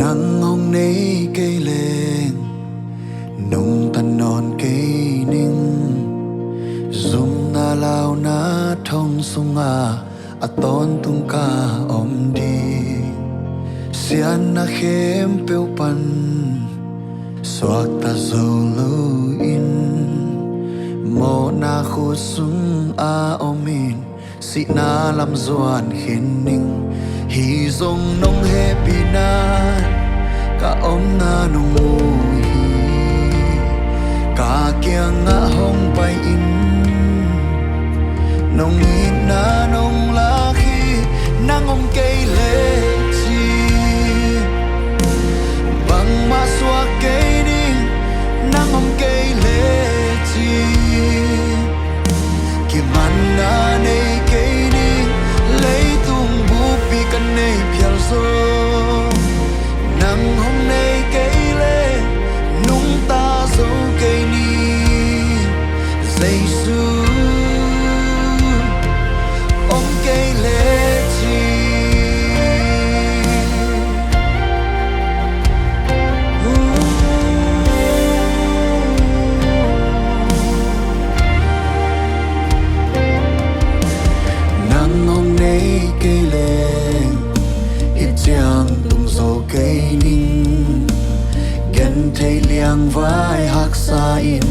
nắng hồng nấy cây lên nung tan non cây ninh dùng na lao na thông sung a ton tung ca om đi sian na khem peu pan soak ta zolu in mo na khu sung a omin si na lam zuan khin ning hi zong nong happy na ka om na nong hi ka kia nga hong pai in nong in na nong la khi nang om cây lệ chi bằng ma xóa cây đi nang om cây lệ chi kia man na nei cây đi lấy tung bu pi kan nei phial zo nang hôm nay cây lệ nung ta dấu cây ni dây su ôm cây lệ chi nắng hôm nay cây lệ ít chang tung dấu cây ninh gần thấy liang vai hắc xa in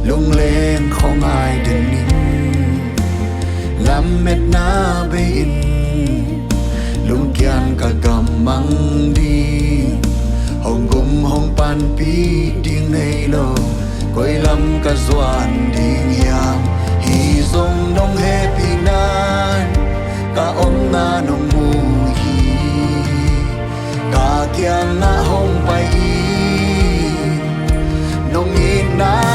lung lên không ai đến nín làm mệt na bê in lung kian cả gầm măng đi hồng gum hồng pan pi tiếng này lo quay lắm cả doan đi yam hi zong nong happy nan cả om na nong mu hi cả kian na hồng bay nong in na